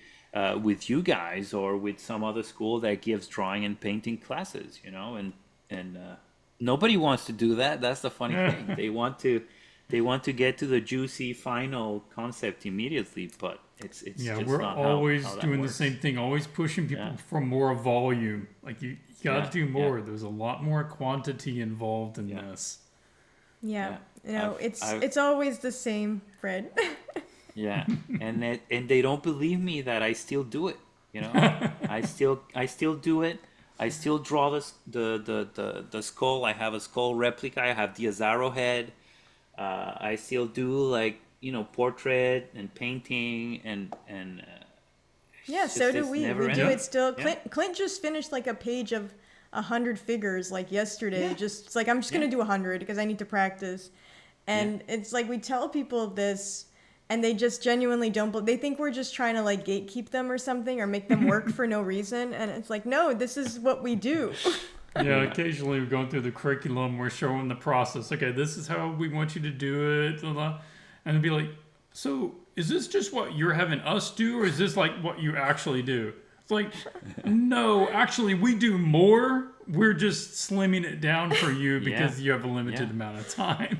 with you guys or with some other school that gives drawing and painting classes, and nobody wants to do that. That's the funny thing. They want to get to the juicy final concept immediately, but it's just we're not always how that doing works. the same thing, always pushing people for more volume. Like you got to do more. Yeah. There's a lot more quantity involved in this. Yeah. I've- It's always the same, Fred. Yeah, and they don't believe me that I still do it. I still do it. I still draw the skull. I have a skull replica. I have the Azaro head. I still do portrait and painting and Yeah, it's so just- do it's we. never We do ending. it still. Yeah. Clint just finished like a page of 100 figures like yesterday. Just it's like I'm just gonna do 100 because I need to practice. And it's like we tell people this, and they just genuinely don't. They think we're just trying to like gatekeep them or something, or make them work for no reason. And it's like, no, this is what we do. Yeah, occasionally we're going through the curriculum, we're showing the process. Okay, this is how we want you to do it. Blah, blah. And it'd be like, so is this just what you're having us do, or is this like what you actually do? It's like, no, actually we do more. We're just slimming it down for you because you have a limited amount of time.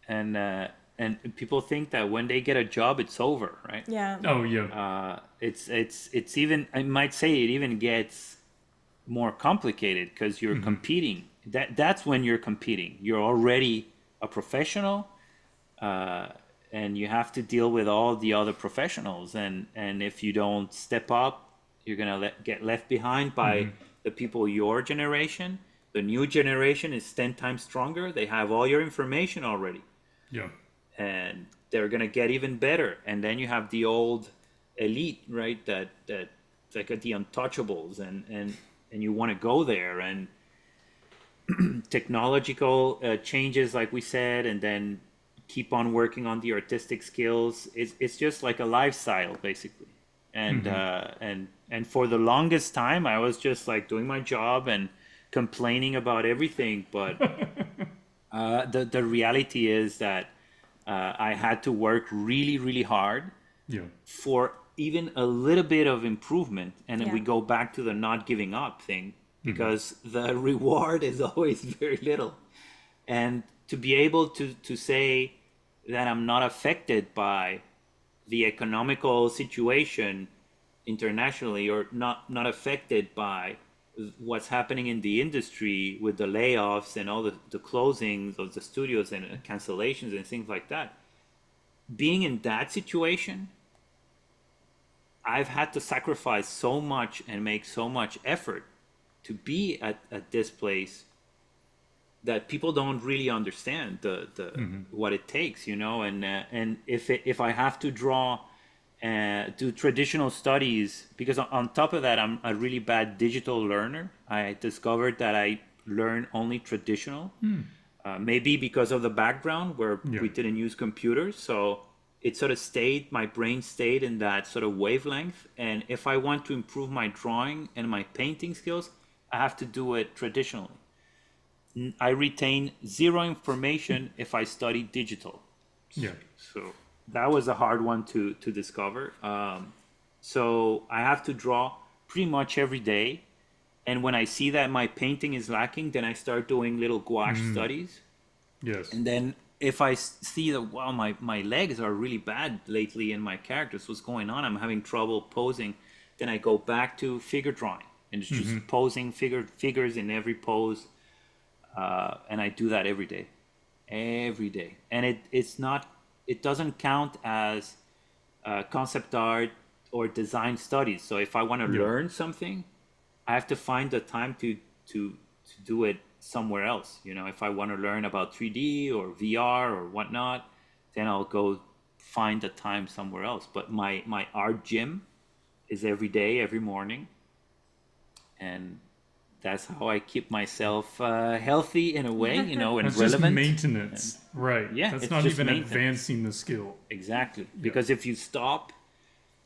And people think that when they get a job, it's over, right? Yeah. Oh, yeah. It's even, I might say it even gets more complicated because you're competing. That's when you're competing. You're already a professional, and you have to deal with all the other professionals. And if you don't step up, you're gonna get left behind by the people your generation, The new generation is 10 times stronger. They have all your information already. Yeah. And they're going to get even better. And then you have the old elite, right? That like the untouchables, and you want to go there. And technological changes, like we said, and then keep on working on the artistic skills. It's just like a lifestyle, basically. And and for the longest time, I was just like doing my job and complaining about everything. But the reality is that I had to work really, really hard for even a little bit of improvement. And then we go back to the not giving up thing, because the reward is always very little. And to be able to say that I'm not affected by the economical situation internationally, or not affected by what's happening in the industry with the layoffs and all the closings of the studios and cancellations and things like that. Being in that situation, I've had to sacrifice so much and make so much effort to be at this place that people don't really understand the what it takes, and if I have to draw do traditional studies, because on top of that, I'm a really bad digital learner. I discovered that I learn only traditional, maybe because of the background where we didn't use computers, so it sort of my brain stayed in that sort of wavelength. And if I want to improve my drawing and my painting skills, I have to do it traditionally. I retain zero information if I study digital. So that was a hard one to discover. So I have to draw pretty much every day. And when I see that my painting is lacking, then I start doing little gouache studies. And then if I see that, wow, my legs are really bad lately in my characters, what's going on? I'm having trouble posing. Then I go back to figure drawing. And it's just posing figures in every pose. And I do that every day. And it doesn't count as concept art or design studies. So if I want to learn something, I have to find the time to do it somewhere else. If I want to learn about 3D or VR or whatnot, then I'll go find the time somewhere else. But my art gym is every day, every morning. And that's how I keep myself healthy in a way, and that's relevant. Just maintenance, right? Yeah, that's it's not just even maintenance. advancing the skill. Exactly, because if you stop,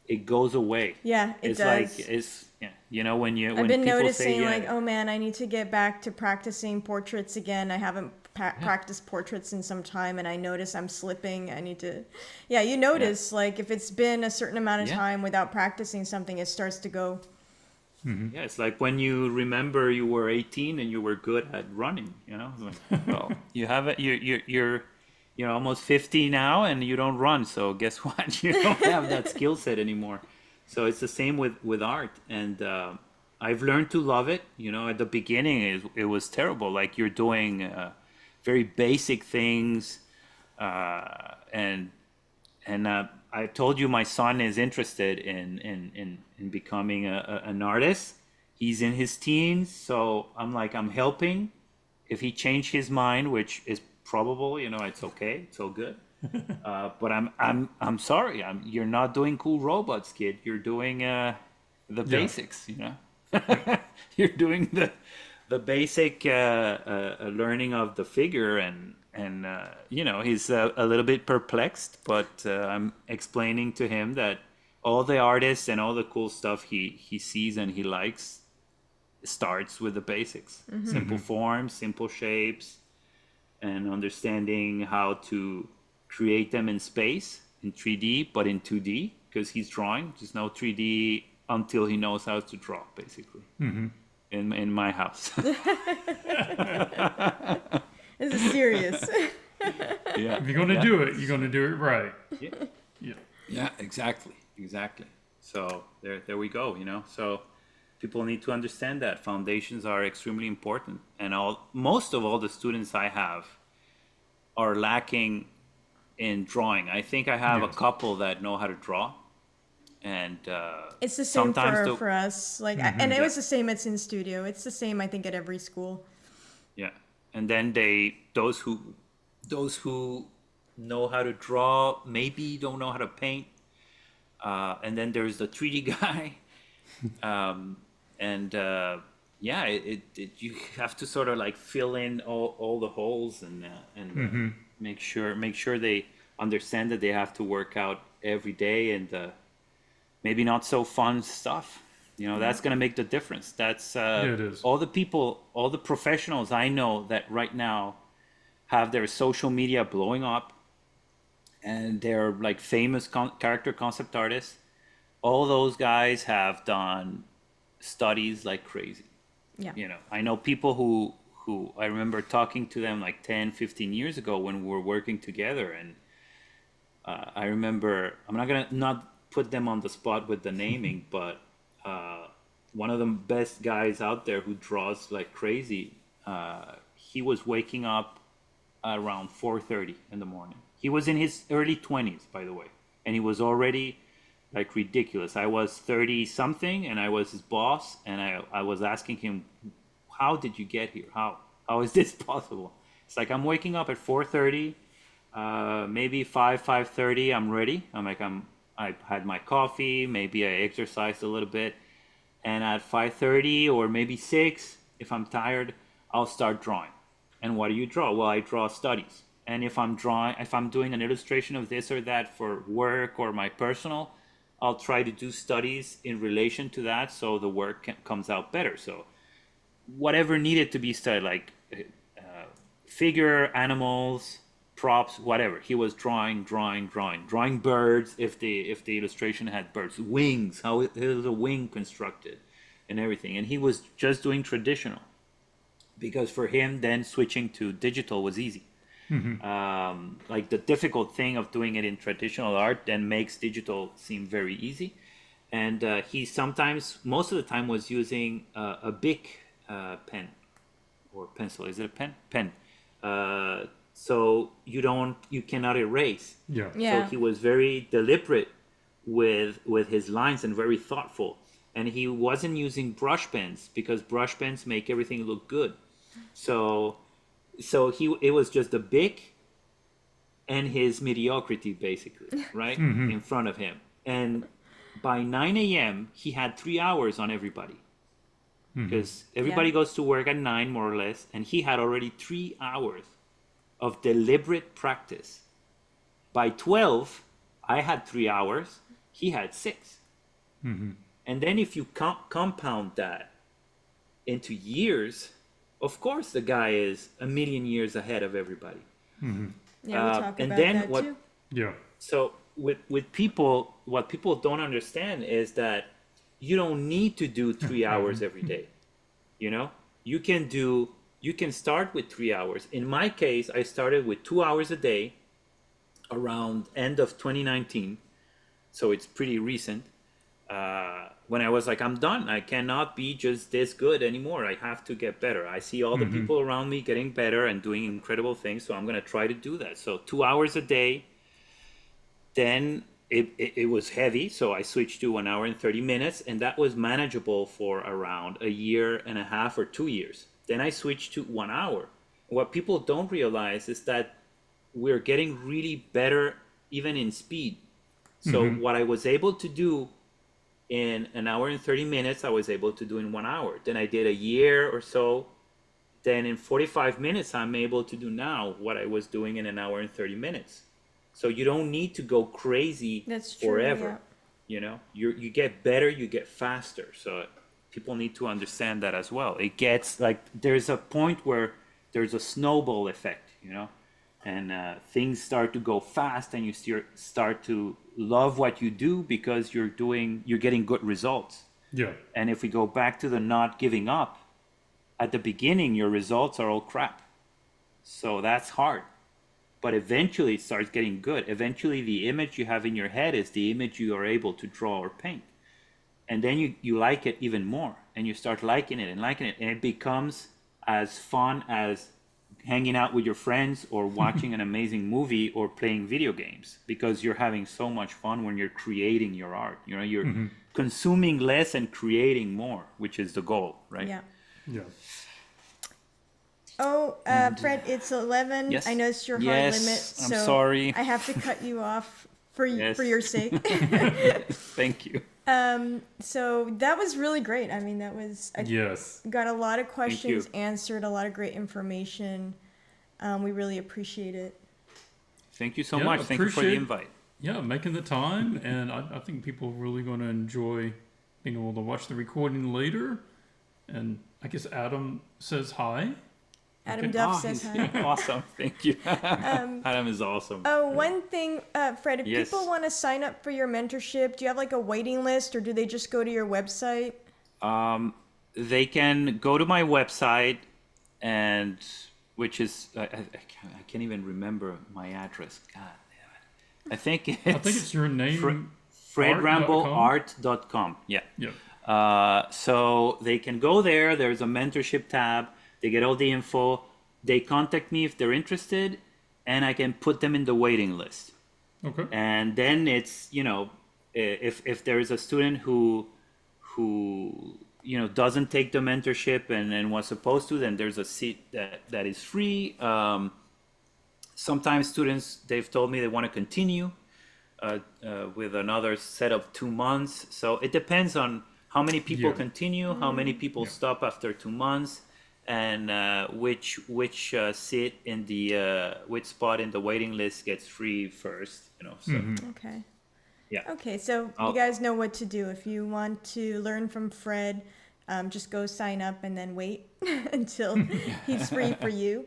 it goes away. Yeah, it it's does. Like when I've been people noticing, say, oh man, I need to get back to practicing portraits again. I haven't practiced portraits in some time, and I notice I'm slipping. I need to. Yeah, you notice like if it's been a certain amount of time without practicing something, it starts to go. Yeah, it's like when you remember you were 18 and you were good at running. Well, you have it. You're almost 50 now, and you don't run. So guess what? You don't have that skill set anymore. So it's the same with art, and I've learned to love it. At the beginning, it was terrible. Like you're doing very basic things, and I told you my son is interested in becoming an artist. He's in his teens, so I'm helping. If he changed his mind, which is probable, it's okay, it's all good. But I'm sorry, you're not doing cool robots, kid. You're doing the basics, You're doing the basic learning of the figure, and he's a little bit perplexed, but I'm explaining to him that all the artists and all the cool stuff he sees and he likes starts with the basics. Simple forms, simple shapes, and understanding how to create them in space, in 3D, but in 2D, because he's drawing. There's no 3D until he knows how to draw, basically, in my house. This is serious. Yeah. If you're gonna do it, you're gonna do it right. Yeah, exactly. So there we go. So people need to understand that foundations are extremely important, and most of all the students I have are lacking in drawing. I think I have a couple that know how to draw, and it's the same for us. Like, and it was the same at Sin Studio. It's the same, I think, at every school. Yeah, and then those who know how to draw maybe don't know how to paint, and then there's the 3D guy, and yeah, you have to sort of like fill in all the holes and make sure they understand that they have to work out every day and maybe not so fun stuff. You know, that's going to make the difference. That's Yeah, it is. all the people, all the professionals I know that right now have their social media blowing up, and they're like famous character concept artists. All those guys have done studies like crazy. Yeah. You know, I know people who I remember talking to them like 10, 15 years ago when we were working together, and I remember, I'm not gonna not put them on the spot with the naming, but one of the best guys out there who draws like crazy, he was waking up around 4:30 in the morning. He was in his early 20s, by the way, and he was already like ridiculous. I was 30 something, and I was his boss, and I was asking him, "How did you get here? How is this possible?" It's like, I'm waking up at 4:30, maybe 5:30. I'm ready. I had my coffee, maybe I exercised a little bit, and at 5:30 or maybe 6, if I'm tired, I'll start drawing. And what do you draw? Well, I draw studies. And if I'm doing an illustration of this or that for work or my personal, I'll try to do studies in relation to that so the work comes out better. So whatever needed to be studied, like figure, animals, props, whatever. He was drawing birds. If the illustration had birds, wings, how is a wing constructed, and everything. And he was just doing traditional, because for him, then switching to digital was easy. Like the difficult thing of doing it in traditional art then makes digital seem very easy. And he sometimes, most of the time, was using a big pen or pencil. Is it a pen? Pen. So you cannot erase. Yeah. Yeah. So he was very deliberate with his lines and very thoughtful. And he wasn't using brush pens, because brush pens make everything look good. So it was just the big and his mediocrity, basically, right, in front of him. And by 9 a.m., he had 3 hours on everybody, because everybody goes to work at 9, more or less, and he had already 3 hours of deliberate practice. By 12, I had 3 hours. He had 6. And then if you compound that into years, of course the guy is a million years ahead of everybody. Yeah, we talk and about then that what? too. Yeah. So with people, what people don't understand is that you don't need to do 3 hours every day. You know, you can start with 3 hours. In my case, I started with 2 hours a day around end of 2019. So it's pretty recent. When I was like, I'm done. I cannot be just this good anymore. I have to get better. I see all the people around me getting better and doing incredible things, so I'm going to try to do that. So 2 hours a day. Then it was heavy, so I switched to 1 hour and 30 minutes, and that was manageable for around a year and a half or 2 years. Then I switched to 1 hour. What people don't realize is that we're getting really better even in speed. So what I was able to do in 1 hour and 30 minutes, I was able to do in 1 hour. Then I did a year or so. Then in 45 minutes, I'm able to do now what I was doing in 1 hour and 30 minutes. So you don't need to go crazy That's true, forever. yeah. You know, you get better, you get faster. So people need to understand that as well. It gets like, there's a point where there's a snowball effect, you know, and things start to go fast, and you start to love what you do because you're getting good results. Yeah. And if we go back to the not giving up, at the beginning, your results are all crap. So that's hard. But eventually it starts getting good. Eventually the image you have in your head is the image you are able to draw or paint. And then you like it even more, and you start liking it, and it becomes as fun as hanging out with your friends or watching an amazing movie or playing video games, because you're having so much fun when you're creating your art. You know, you're consuming less and creating more, which is the goal, right? Yeah. Yeah. Fred, it's 11. Yes. I know it's your hard Yes, limit, I'm so sorry. I have to cut you off for Yes. for your sake. Thank you. So that was really great. I mean, that was I Yes. got a lot of you. questions answered, a lot of great information. We really appreciate it. Thank you so Yeah, much. Thank you for the appreciate- invite. Yeah, making the time, and I think people are really going to enjoy being able to watch the recording later. And I guess Adam says hi. Adam Okay. Duff says hi. Awesome. Thank you. Adam is awesome. Oh, one thing, Fred, if Yes. people want to sign up for your mentorship, do you have like a waiting list or do they just go to your website? They can go to my website, and which is I can't even remember my address. God damn it. I think It's your name. FredRambaudArt.com. Yeah. Yeah. So they can go there. There's a mentorship tab. They get all the info. They contact me if they're interested, and I can put them in the waiting list. Okay. And then it's, if there is a student who doesn't take the mentorship and was supposed to, then there's a seat that is free. Sometimes students, they've told me they want to continue with another set of 2 months. So it depends on how many people Yeah. continue, how many people stop after 2 months, and which seat in the which spot in the waiting list gets free first. So Okay. yeah. Okay, so you guys know what to do. If you want to learn from Fred, just go sign up and then wait until he's free for you.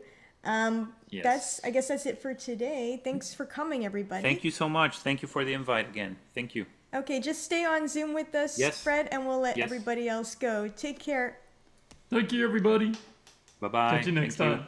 Yes. I guess that's it for today. Thanks for coming, everybody. Thank you so much. Thank you for the invite again. Thank you. Okay, just stay on Zoom with us, Yes. Fred, and we'll let Yes. everybody else go. Take care. Thank you, everybody. Bye bye. Catch you next time.